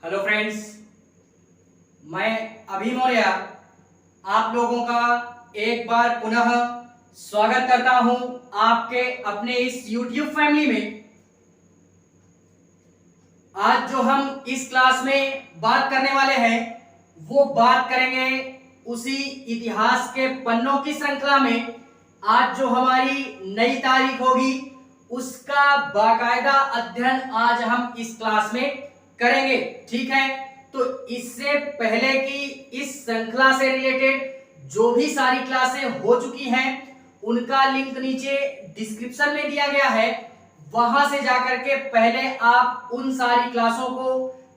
Hello friends, मैं अभी मौर्य आप लोगों का एक बार पुनः स्वागत करता हूं आपके अपने इस YouTube फैमिली में। आज जो हम इस क्लास में बात करने वाले हैं वो बात करेंगे उसी इतिहास के पन्नों की श्रृंखला में। आज जो हमारी नई तारीख होगी उसका बाकायदा अध्ययन आज हम इस क्लास में करेंगे, ठीक है। तो इससे पहले की इस श्रृंखला से रिलेटेड जो भी सारी क्लासें हो चुकी हैं उनका लिंक नीचे डिस्क्रिप्शन में दिया गया है, वहां से जाकर के पहले आप उन सारी क्लासों को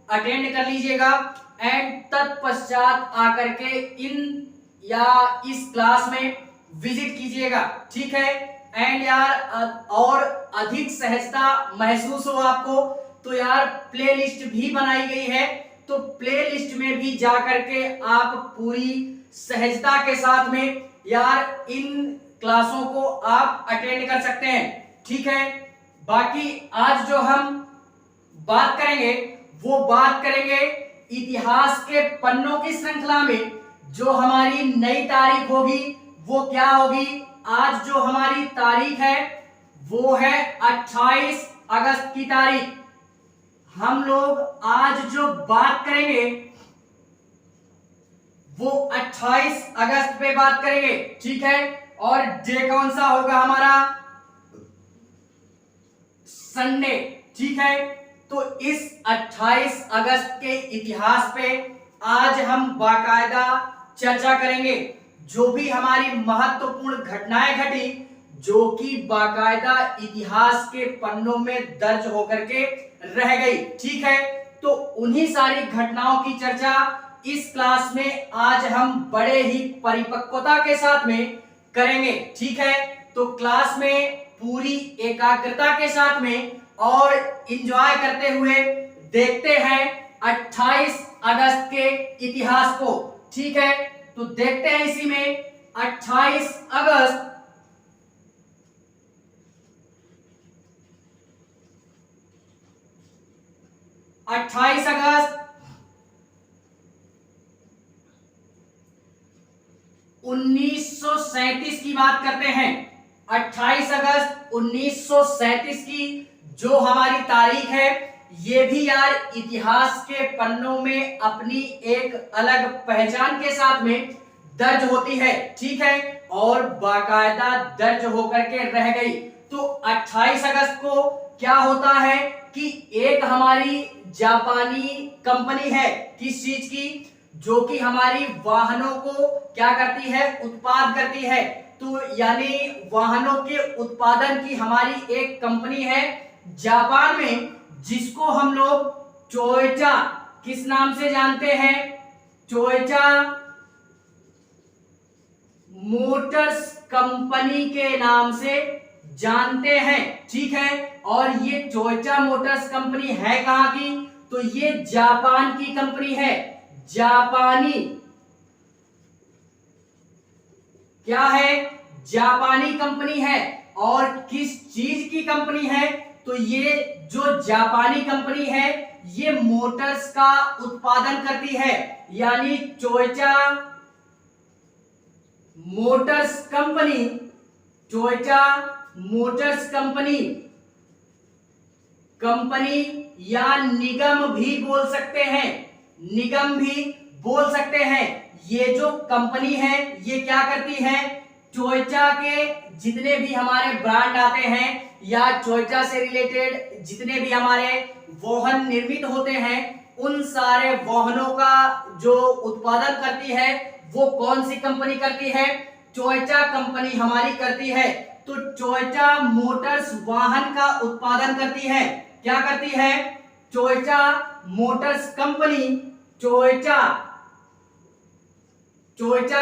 अटेंड कर लीजिएगा एंड तत्पश्चात आकर के इन या इस क्लास में विजिट कीजिएगा, ठीक है। एंड यार और अधिक सहजता महसूस हो आपको तो यार प्लेलिस्ट भी बनाई गई है, तो प्लेलिस्ट में भी जाकर के आप पूरी सहजता के साथ में यार इन क्लासों को आप अटेंड कर सकते हैं, ठीक है। बाकी आज जो हम बात करेंगे वो बात करेंगे इतिहास के पन्नों की श्रृंखला में। जो हमारी नई तारीख होगी वो क्या होगी? आज जो हमारी तारीख है वो है 28 अगस्त की तारीख। हम लोग आज जो बात करेंगे वो 28 अगस्त पे बात करेंगे, ठीक है। और डे कौन सा होगा हमारा? संडे, ठीक है। तो इस 28 अगस्त के इतिहास पे आज हम बाकायदा चर्चा करेंगे। जो भी हमारी महत्वपूर्ण घटनाएं घटी जो कि बाकायदा इतिहास के पन्नों में दर्ज होकर के रह गई, ठीक है। तो उन्हीं सारी घटनाओं की चर्चा इस क्लास में आज हम बड़े ही परिपक्वता के साथ में करेंगे, ठीक है। तो क्लास में पूरी एकाग्रता के साथ में और एंजॉय करते हुए देखते हैं 28 अगस्त के इतिहास को, ठीक है। तो देखते हैं इसी में 28 अगस्त 28 अगस्त 1937 की बात करते हैं। 28 अगस्त 1937 की जो हमारी तारीख है ये भी यार इतिहास के पन्नों में अपनी एक अलग पहचान के साथ में दर्ज होती है, ठीक है। और बाकायदा दर्ज होकर के रह गई। तो 28 अगस्त को क्या होता है कि एक हमारी जापानी कंपनी है, किस चीज की? जो कि हमारी वाहनों को क्या करती है? उत्पाद करती है। तो यानी वाहनों के उत्पादन की हमारी एक कंपनी है जापान में, जिसको हम लोग टोयोटा किस नाम से जानते हैं? टोयोटा मोटर्स कंपनी के नाम से जानते हैं, ठीक है। और ये टोयोटा मोटर्स कंपनी है कहां की? तो ये जापान की कंपनी है। जापानी क्या है? जापानी कंपनी है। और किस चीज की कंपनी है? तो ये जो जापानी कंपनी है ये मोटर्स का उत्पादन करती है, यानी Toyota Motors company, Toyota Motors company या निगम भी बोल सकते हैं, निगम भी बोल सकते हैं। ये जो कंपनी है ये क्या करती है? टोयोटा के जितने भी हमारे ब्रांड आते हैं या टोयोटा से रिलेटेड जितने भी हमारे वाहन निर्मित होते हैं उन सारे वाहनों का जो उत्पादन करती है वो कौन सी कंपनी करती है? टोयोटा कंपनी हमारी करती है। तो टोयोटा मोटर्स वाहन का उत्पादन करती है। क्या करती है? टोयोटा मोटर्स कंपनी टोयोटा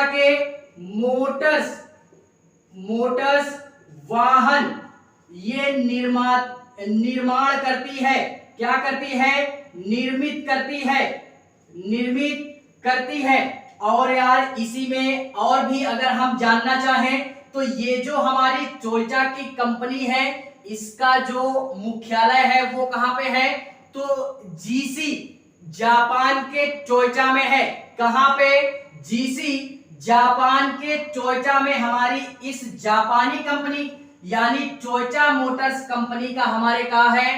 के मोटर्स वाहन ये निर्माण करती है। क्या करती है? निर्मित करती है। और यार इसी में और भी अगर हम जानना चाहें तो ये जो हमारी टोयोटा की कंपनी है इसका जो मुख्यालय है वो कहां पे है? तो जीसी जापान के टोयोटा में है। कहां पे? जीसी जापान के टोयोटा में हमारी इस जापानी कंपनी यानी टोयोटा मोटर्स कंपनी का हमारे कहा है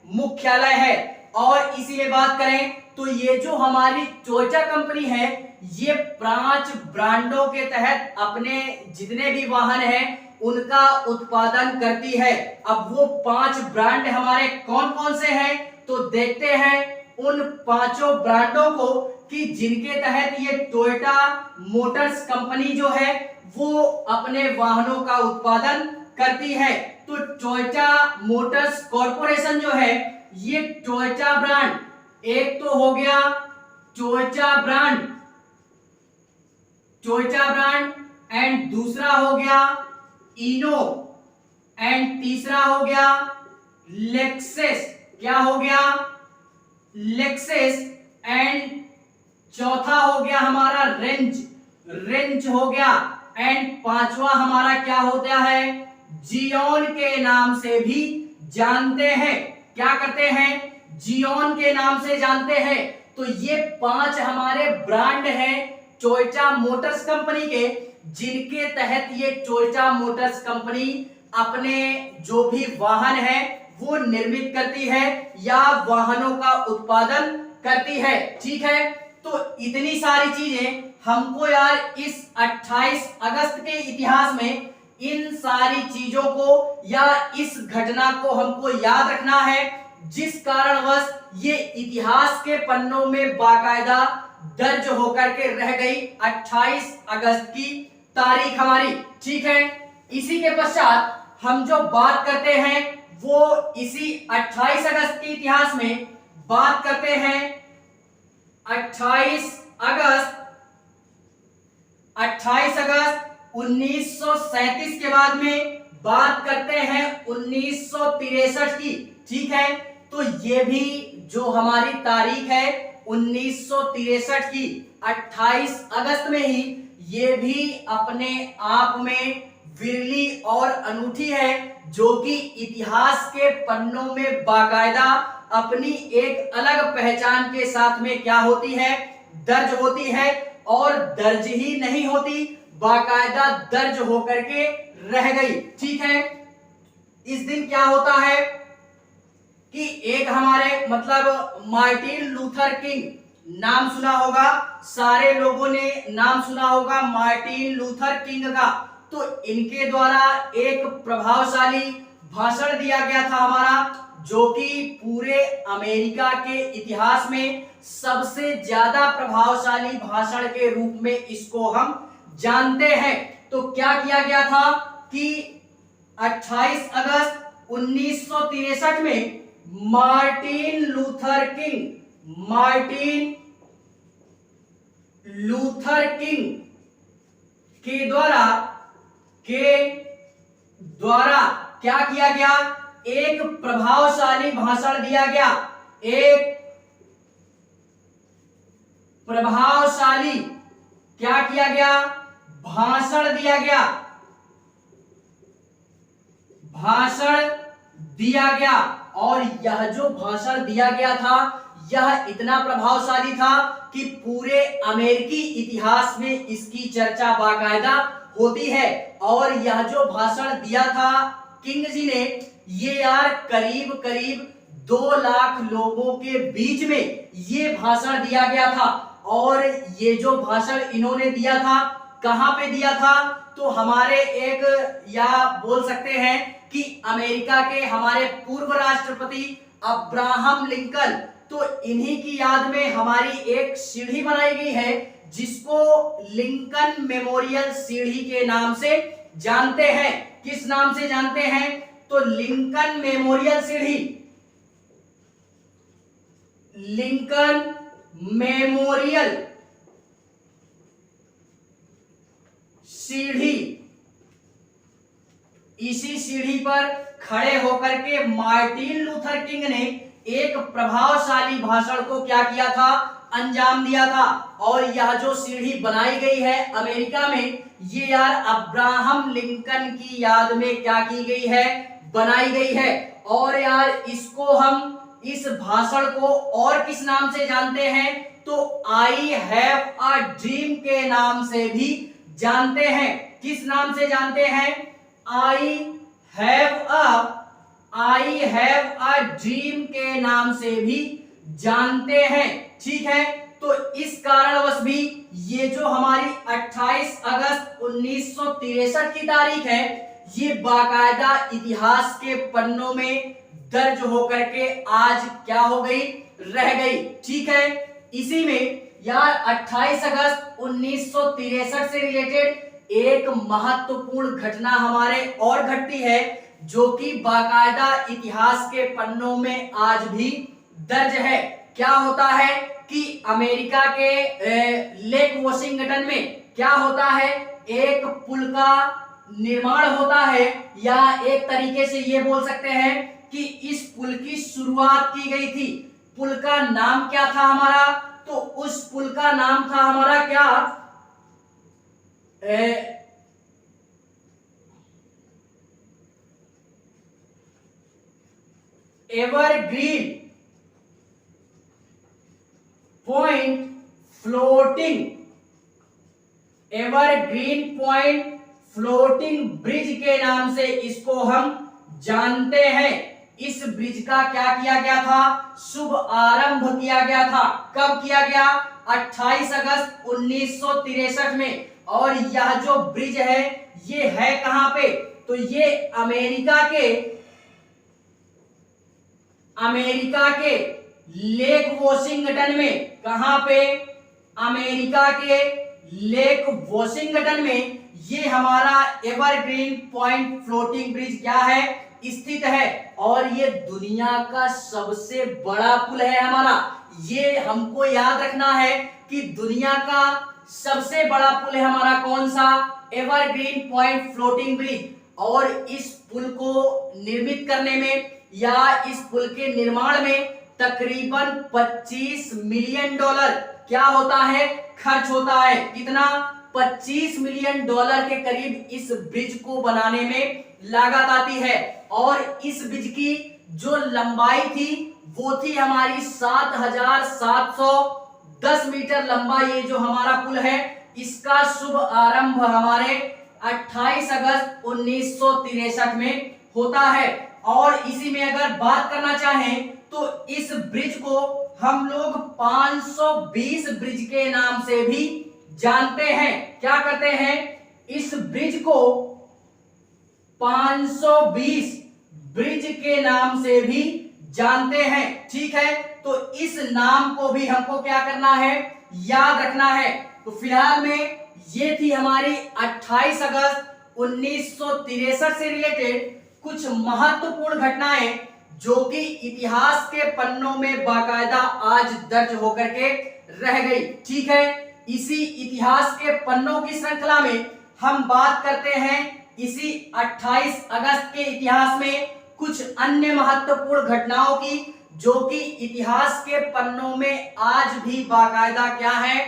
मुख्यालय है। और इसी में बात करें तो ये जो हमारी टोयोटा कंपनी है ये 5 ब्रांडों के तहत अपने जितने भी वाहन हैं उनका उत्पादन करती है। अब वो 5 ब्रांड हमारे कौन कौन से हैं तो देखते हैं उन 5 ब्रांडों को कि जिनके तहत ये टोयोटा मोटर्स कंपनी जो है वो अपने वाहनों का उत्पादन करती है। तो टोयोटा मोटर्स कॉर्पोरेशन जो है ये टोयोटा ब्रांड, एक तो हो गया टोयोटा ब्रांड एंड दूसरा हो गया इनो एंड तीसरा हो गया लेक्सेस। क्या हो गया? लेक्सेस। एंड चौथा हो गया हमारा रेंज हो गया। एंड पांचवा हमारा क्या होता है? जियोन के नाम से भी जानते हैं। क्या करते हैं? जियोन के नाम से जानते हैं। तो ये 5 हमारे ब्रांड हैं टोयोटा मोटर्स कंपनी के, जिनके तहत ये टोयोटा मोटर्स कंपनी अपने जो भी वाहन है वो निर्मित करती है या वाहनों का उत्पादन करती है। ठीक है, तो इतनी सारी चीजें हमको यार इस 28 अगस्त के इतिहास में इन सारी चीजों को या इस घटना को हमको याद रखना है, जिस कारणवश ये इतिहास के पन्नों में बाकायदा दर्ज होकर के रह गई 28 अगस्त की तारीख हमारी। ठीक है, इसी के पश्चात हम जो बात करते हैं वो इसी 28 अगस्त के इतिहास में बात करते हैं। 28 अगस्त 1937 के बाद में बात करते हैं 1963 की। ठीक है, तो ये भी जो हमारी तारीख है 1963 की 28 अगस्त में ही, ये भी अपने आप में विरली और अनूठी है, जो कि इतिहास के पन्नों में बाकायदा अपनी एक अलग पहचान के साथ में क्या होती है? दर्ज होती है। और दर्ज ही नहीं होती, बाकायदा दर्ज होकर के रह गई। ठीक है, इस दिन क्या होता है कि एक हमारे मतलब मार्टिन लूथर किंग नाम सुना होगा, सारे लोगों ने नाम सुना होगा मार्टिन लूथर किंग का। तो इनके द्वारा एक प्रभावशाली भाषण दिया गया था हमारा, जो कि पूरे अमेरिका के इतिहास में सबसे ज्यादा प्रभावशाली भाषण के रूप में इसको हम जानते हैं। तो क्या किया गया था कि 28 अगस्त 1963 में मार्टिन लूथर किंग के द्वारा क्या किया गया? एक प्रभावशाली भाषण दिया गया। एक प्रभावशाली क्या किया गया? भाषण दिया गया। भाषण दिया गया। और यह जो भाषण दिया गया था यह इतना प्रभावशाली था कि पूरे अमेरिकी इतिहास में इसकी चर्चा बाकायदा होती है। और यह जो भाषण दिया था किंग जी ने, ये यार करीब करीब 2 लाख लोगों के बीच में ये भाषण दिया गया था। और ये जो भाषण इन्होंने दिया था कहां पे दिया था? तो हमारे एक या बोल सकते हैं कि अमेरिका के हमारे पूर्व राष्ट्रपति अब्राहम लिंकन, तो इन्हीं की याद में हमारी एक सीढ़ी बनाई गई है जिसको लिंकन मेमोरियल सीढ़ी के नाम से जानते हैं। किस नाम से जानते हैं? तो लिंकन मेमोरियल सीढ़ी। लिंकन मेमोरियल सीढ़ी। इसी सीढ़ी पर खड़े होकर के मार्टिन लूथर किंग ने एक प्रभावशाली भाषण को क्या किया था? अंजाम दिया था। और यह जो सीढ़ी बनाई गई है अमेरिका में, ये यार अब्राहम लिंकन की याद में क्या की गई है? बनाई गई है। और यार इसको हम इस भाषण को और किस नाम से जानते हैं? तो आई हैव अ ड्रीम के नाम से भी जानते हैं। किस नाम से जानते हैं? आई हैव अ ड्रीम के नाम से भी जानते हैं। ठीक है, तो इस कारणवश भी ये जो हमारी 28 अगस्त 1963 की तारीख है, ये बाकायदा इतिहास के पन्नों में दर्ज होकर के आज क्या हो गई? रह गई। ठीक है, इसी में यार 28 अगस्त 1963 से रिलेटेड एक महत्वपूर्ण घटना हमारे और घटती है, जो कि बाकायदा इतिहास के पन्नों में आज भी दर्ज है। क्या होता है कि अमेरिका के लेक वॉशिंगटन में क्या होता है? एक पुल का निर्माण होता है, या एक तरीके से ये बोल सकते हैं कि इस पुल की शुरुआत की गई थी। पुल का नाम क्या था हमारा? तो उस पुल का नाम था हमारा क्या? Evergreen point floating, evergreen point floating bridge के नाम से इसको हम जानते हैं। इस ब्रिज का क्या किया गया था? शुभ आरंभ किया गया था। कब किया गया? 28 अगस्त 1963 में। और यह जो ब्रिज है ये है कहां पे? तो ये अमेरिका के लेक वॉशिंगटन में। कहां पे? अमेरिका के लेक वॉशिंगटन में ये हमारा एवरग्रीन पॉइंट फ्लोटिंग ब्रिज क्या है? स्थित है। और ये दुनिया का सबसे बड़ा पुल है हमारा। ये हमको याद रखना है कि दुनिया का सबसे बड़ा पुल है हमारा कौन सा? Evergreen point floating bridge. और इस पुल को निर्मित करने में या इस पुल के निर्माण में तकरीबन 25 मिलियन डॉलर क्या होता है? खर्च होता है। कितना? 25 मिलियन डॉलर के करीब इस ब्रिज को बनाने में लागत आती है। और इस ब्रिज की जो लंबाई थी वो थी हमारी 7,710 मीटर लंबा। ये जो हमारा पुल है इसका शुभ आरंभ हमारे 28 अगस्त 1963 में होता है। और इसी में अगर बात करना चाहें तो इस ब्रिज को हम लोग 520 ब्रिज के नाम से भी जानते हैं। क्या करते हैं? इस ब्रिज को 520 ब्रिज के नाम से भी जानते हैं। ठीक है, तो इस नाम को भी हमको क्या करना है? याद रखना है। तो फिलहाल में ये थी हमारी 28 अगस्त 1963 से रिलेटेड कुछ महत्वपूर्ण घटनाएं, जो कि इतिहास के पन्नों में बाकायदा आज दर्ज होकर के रह गई। ठीक है, इसी इतिहास के पन्नों की श्रृंखला में हम बात करते हैं इसी 28 अगस्त के इतिहास में कुछ अन्य महत्वपूर्ण घटनाओं की, जो कि इतिहास के पन्नों में आज भी बाकायदा क्या है?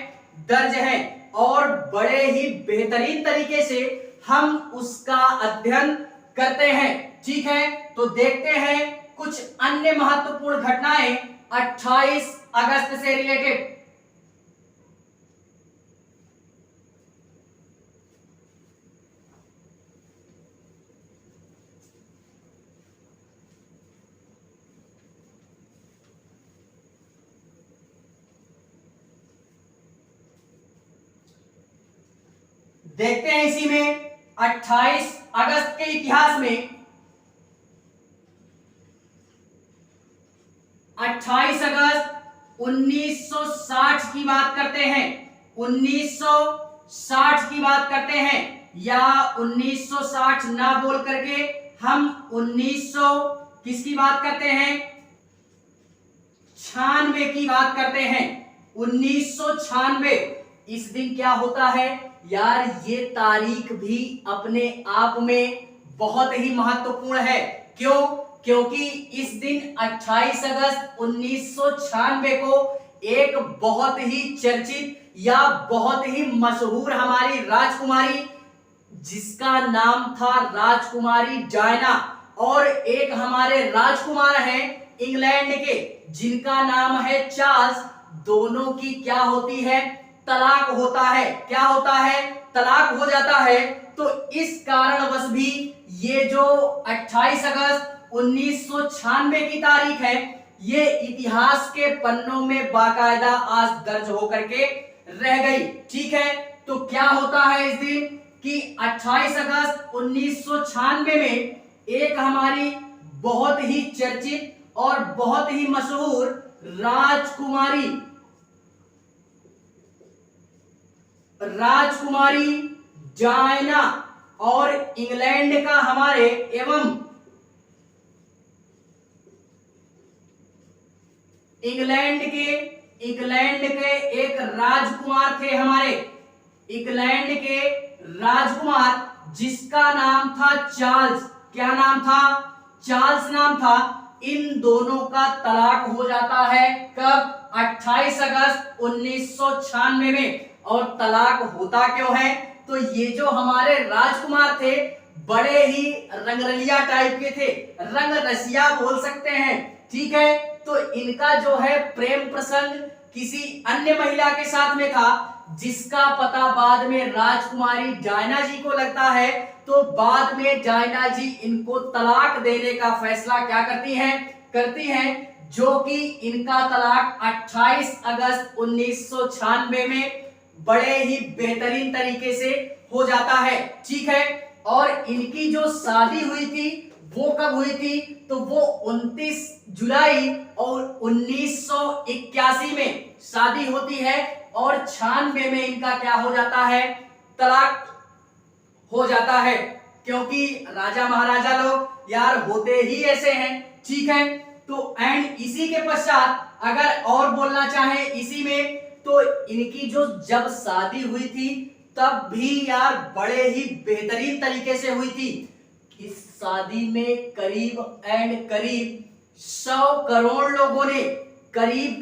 दर्ज है। और बड़े ही बेहतरीन तरीके से हम उसका अध्ययन करते हैं। ठीक है, तो देखते हैं कुछ अन्य महत्वपूर्ण घटनाएं 28 अगस्त से रिलेटेड। देखते हैं इसी में 28 अगस्त के इतिहास में 28 अगस्त 1960 की बात करते हैं। 1960 की बात करते हैं, या 1960 ना बोल करके हम 1900 किसकी बात करते हैं? 96 की बात करते हैं। 1996 इस दिन क्या होता है यार? ये तारीख भी अपने आप में बहुत ही महत्वपूर्ण है। क्यों? क्योंकि इस दिन 28 अगस्त 1996 को एक बहुत ही चर्चित या बहुत ही मशहूर हमारी राजकुमारी, जिसका नाम था राजकुमारी डायना, और एक हमारे राजकुमार हैं इंग्लैंड के, जिनका नाम है चार्ल्स, दोनों की क्या होती है, तलाक होता है। क्या होता है, तलाक हो जाता है। तो इस कारणवश भी ये जो 28 अगस्त 1996 की तारीख है, ये इतिहास के पन्नों में बाकायदा आज दर्ज होकर के रह गई। ठीक है, तो क्या होता है इस दिन कि 28 अगस्त 1996 में एक हमारी बहुत ही चर्चित और बहुत ही मशहूर राजकुमारी डायना और इंग्लैंड का हमारे इंग्लैंड के एक राजकुमार थे हमारे, इंग्लैंड के राजकुमार, जिसका नाम था चार्ल्स। क्या नाम था, चार्ल्स नाम था। इन दोनों का तलाक हो जाता है कब, 28 अगस्त 1996 में। और तलाक होता क्यों है, तो ये जो हमारे राजकुमार थे बड़े ही रंगरलिया टाइप के थे, रंग रसिया बोल सकते हैं। ठीक है, तो इनका जो है प्रेम प्रसंग किसी अन्य महिला के साथ में था, जिसका पता बाद में राजकुमारी डायना जी को लगता है। तो बाद में डायना जी इनको तलाक देने का फैसला क्या करती हैं, जो कि इनका तलाक 28 अगस्त 1996 में बड़े ही बेहतरीन तरीके से हो जाता है। ठीक है, और इनकी जो शादी हुई थी वो कब हुई थी, तो वो 29 जुलाई और 1981 में शादी होती है। और 96 में इनका क्या हो जाता है, तलाक हो जाता है। क्योंकि राजा महाराजा लोग यार होते ही ऐसे हैं। ठीक है, तो एंड इसी के पश्चात अगर और बोलना चाहे इसी में, तो इनकी जो जब शादी हुई थी तब भी यार बड़े ही बेहतरीन तरीके से हुई थी। इस शादी में करीब 100 करोड़ लोगों ने, करीब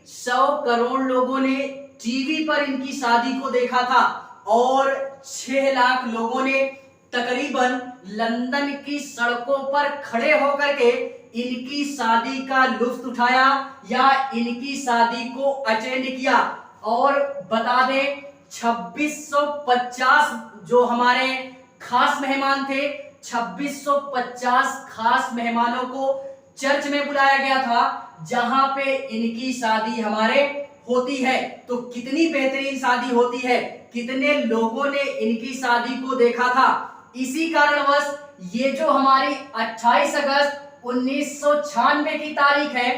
100 करोड़ लोगों ने टीवी पर इनकी शादी को देखा था। और 6 लाख लोगों ने तकरीबन लंदन की सड़कों पर खड़े होकर के इनकी शादी का लुत्फ उठाया या इनकी शादी को अटेंड किया। और बता दें 2650 जो हमारे खास मेहमान थे, 2650 खास मेहमानों को चर्च में बुलाया गया था, जहां पे इनकी शादी हमारे होती है। तो कितनी बेहतरीन शादी होती है, कितने लोगों ने इनकी शादी को देखा था। इसी कारणवश ये जो हमारी 28 अगस्त 1996 की तारीख है,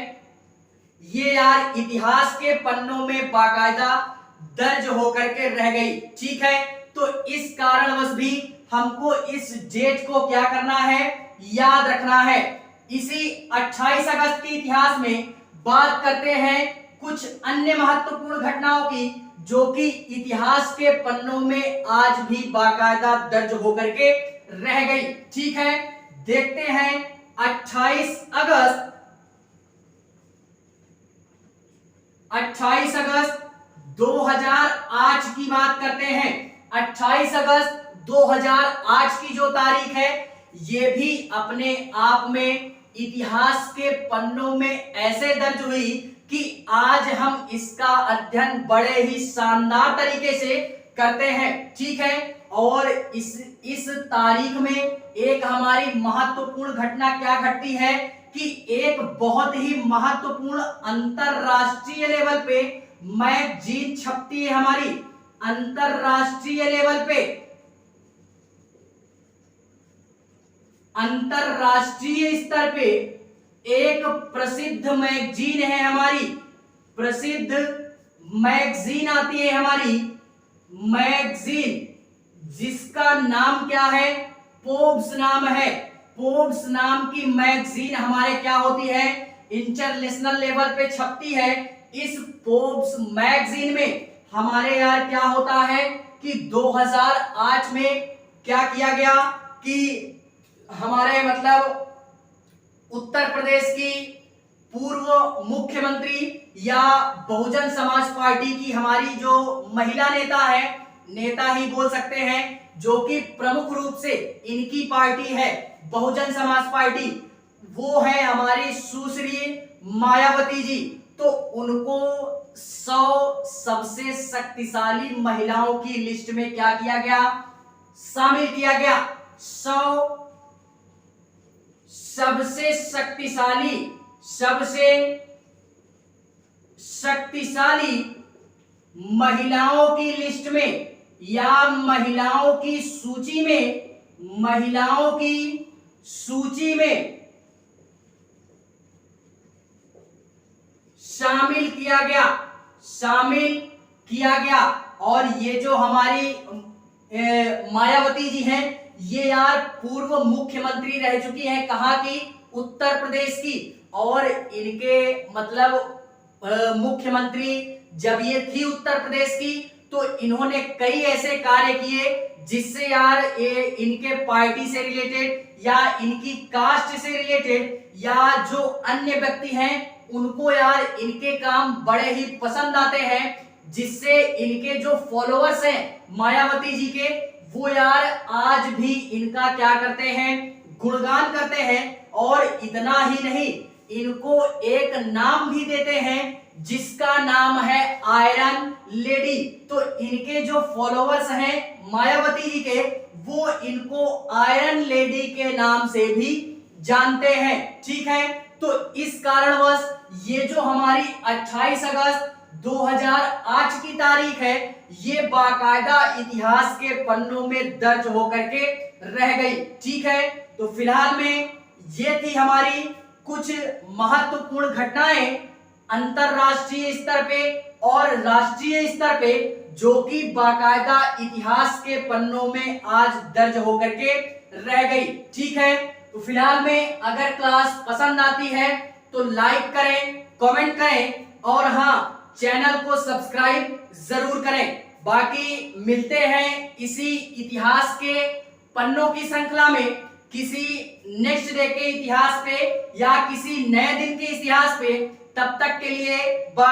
ये यार इतिहास के पन्नों में बाकायदा दर्ज होकर के रह गई। ठीक है, तो इस कारणवश भी हमको इस डेट को क्या करना है, याद रखना है। इसी 28 अगस्त के इतिहास में बात करते हैं कुछ अन्य महत्वपूर्ण घटनाओं की, जो कि इतिहास के पन्नों में आज भी बाकायदा दर्ज होकर के रह गई। ठीक है, देखते हैं 28 अगस्त 2008 की बात करते हैं। 28 अगस्त 2008 की जो तारीख है, ये भी अपने आप में इतिहास के पन्नों में ऐसे दर्ज हुई कि आज हम इसका अध्ययन बड़े ही शानदार तरीके से करते हैं। ठीक है, और इस तारीख में एक हमारी महत्वपूर्ण घटना क्या घटती है कि एक बहुत ही महत्वपूर्ण अंतरराष्ट्रीय लेवल पे मैगजीन छपती है हमारी। अंतरराष्ट्रीय लेवल पे, अंतरराष्ट्रीय स्तर पे एक प्रसिद्ध मैगजीन है हमारी, प्रसिद्ध मैगजीन आती है हमारी, मैगजीन जिसका नाम क्या है, फोर्ब्स नाम है। फोर्ब्स नाम की मैगजीन हमारे क्या होती है, इंटरनेशनल लेवल पे छपती है। इस फोर्ब्स मैगजीन में हमारे यार क्या होता है कि 2008 में क्या किया गया कि हमारे मतलब उत्तर प्रदेश की पूर्व मुख्यमंत्री या बहुजन समाज पार्टी की हमारी जो महिला नेता है, नेता ही बोल सकते हैं, जो कि प्रमुख रूप से इनकी पार्टी है बहुजन समाज पार्टी, वो है हमारी सुश्री मायावती जी। तो उनको 100 सबसे शक्तिशाली महिलाओं की लिस्ट में क्या किया गया, शामिल किया गया। 100 सबसे शक्तिशाली महिलाओं की लिस्ट में या महिलाओं की सूची में शामिल किया गया। और ये जो हमारी मायावती जी हैं, ये यार पूर्व मुख्यमंत्री रह चुकी हैं, कहाँ की, उत्तर प्रदेश की। और इनके मतलब मुख्यमंत्री जब ये थी उत्तर प्रदेश की, तो इन्होंने कई ऐसे कार्य किए जिससे यार ये इनके पार्टी से रिलेटेड या इनकी कास्ट से रिलेटेड या जो अन्य व्यक्ति हैं उनको यार इनके काम बड़े ही पसंद आते हैं, जिससे इनके जो फॉलोअर्स हैं मायावती जी के, वो यार आज भी इनका क्या करते हैं, गुणगान करते हैं। और इतना ही नहीं, इनको एक नाम भी देते हैं जिसका नाम है आयरन लेडी। तो इनके जो फॉलोअर्स हैं मायावती जी के, वो इनको आयरन लेडी के नाम से भी जानते हैं। ठीक है, तो इस कारणवश ये जो हमारी 28 अगस्त 2008 की तारीख है, ये बाकायदा इतिहास के पन्नों में दर्ज होकर के रह गई। ठीक है, तो फिलहाल में ये थी हमारी कुछ महत्वपूर्ण घटनाएं अंतरराष्ट्रीय स्तर पे और राष्ट्रीय स्तर पे, जो कि बाकायदा इतिहास के पन्नों में आज दर्ज होकर के रह गई। ठीक है, तो फिलहाल में अगर क्लास पसंद आती है तो लाइक करें, कमेंट करें और हाँ, चैनल को सब्सक्राइब जरूर करें। बाकी मिलते हैं इसी इतिहास के पन्नों की श्रृंखला में किसी नेक्स्ट डे के इतिहास पे या किसी नए दिन के इतिहास पे। तब तक के लिए बाय।